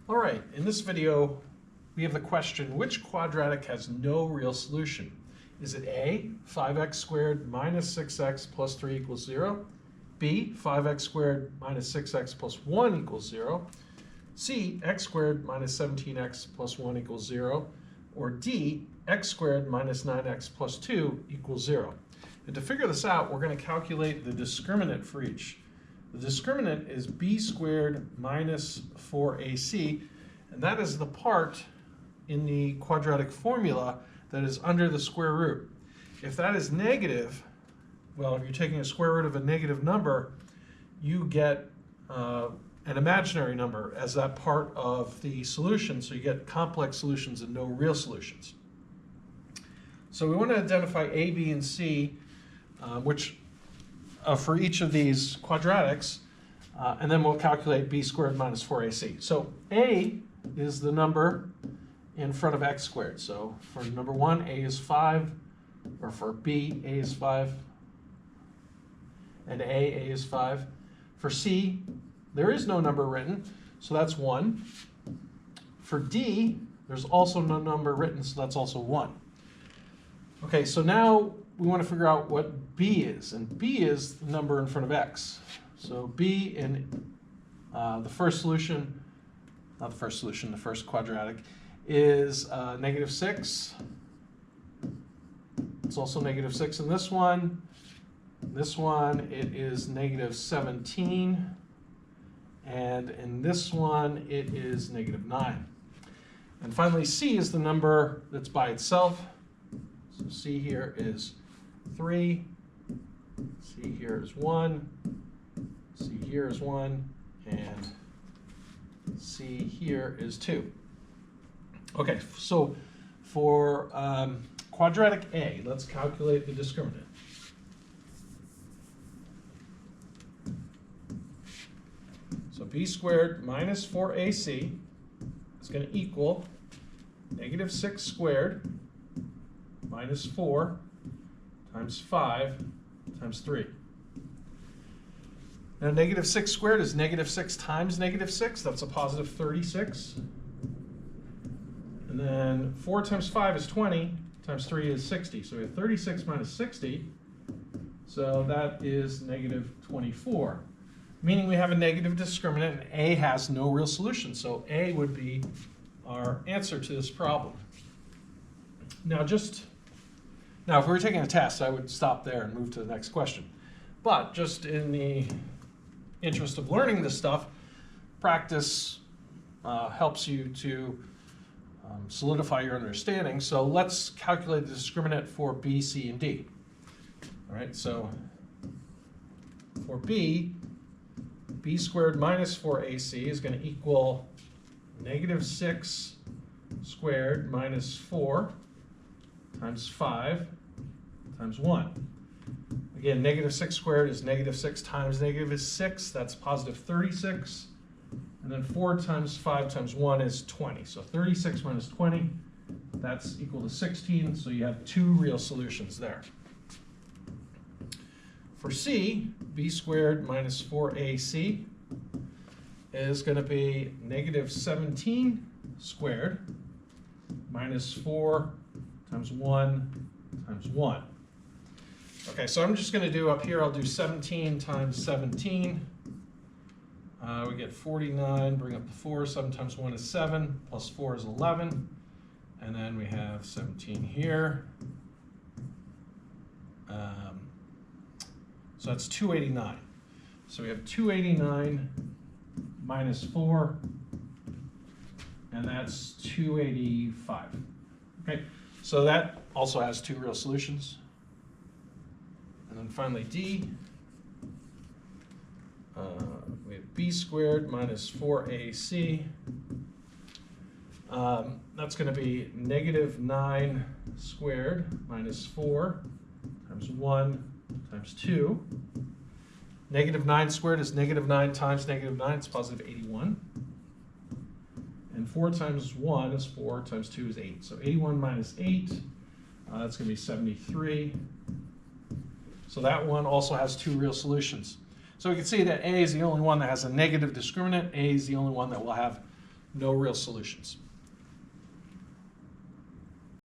All right, in this video, we have the question, which quadratic has no real solution? Is it A, 5x squared minus 6x plus 3 equals 0? B, 5x squared minus 6x plus 1 equals 0? C, x squared minus 17x plus 1 equals 0? Or D, x squared minus 9x plus 2 equals 0? And to figure this out, we're going to calculate the discriminant for each. The discriminant is b squared minus 4ac, and that is the part in the quadratic formula that is under the square root. If that is negative, well, if you're taking a square root of a negative number, you get an imaginary number as that part of the solution, so you get complex solutions and no real solutions. So we want to identify A, B, and C, which for each of these quadratics, and then we'll calculate b squared minus 4ac. So A is the number in front of x squared. So for number 1, A is 5, or for B, A is 5, and A is 5. For C, there is no number written, so that's 1. For D, there's also no number written, so that's also 1. Okay, so now we want to figure out what B is, and B is the number in front of x. So B in the first solution, not the first solution, the first quadratic, is negative 6. It's also negative 6 in this one. This one, it is negative 17. And in this one, it is negative 9. And finally, C is the number that's by itself. So C here is 3. C here is 1. C here is 1. And C here is 2. Okay, so for quadratic A, let's calculate the discriminant. So b squared minus 4ac is going to equal negative 6 squared minus 4 times 5 times 3. Now negative 6 squared is negative 6 times negative 6. That's a positive 36. And then 4 times 5 is 20, times 3 is 60. So we have 36 minus 60. So that is negative 24. Meaning we have a negative discriminant, and A has no real solution. So A would be our answer to this problem. Now if we were taking a test, I would stop there and move to the next question. But just in the interest of learning this stuff, practice helps you to solidify your understanding. So let's calculate the discriminant for B, C, and D. All right, so for B squared minus 4ac is going to equal negative 6 squared minus 4 times 5 times 1. Again, negative 6 squared is negative 6 times negative 6. That's positive 36. And then 4 times 5 times 1 is 20. So 36 minus 20, that's equal to 16. So you have 2 real solutions there. For C, b squared minus 4ac is going to be negative 17 squared minus 4 times 1 times 1. Okay, so I'm just going to do up here, I'll do 17 times 17. We get 49, bring up the 4, 7 times 1 is 7, plus 4 is 11. And then we have 17 here. So that's 289. So we have 289 minus 4, and that's 285. Okay, so that also has 2 real solutions. And then finally D, we have b squared minus 4ac. That's going to be negative 9 squared minus 4 times 1 times 2. Negative 9 squared is negative 9 times negative 9. It's positive 81. And 4 times 1 is 4 times 2 is 8. So 81 minus 8, that's going to be 73. So that one also has 2 real solutions. So we can see that A is the only one that has a negative discriminant. A is the only one that will have No real solutions.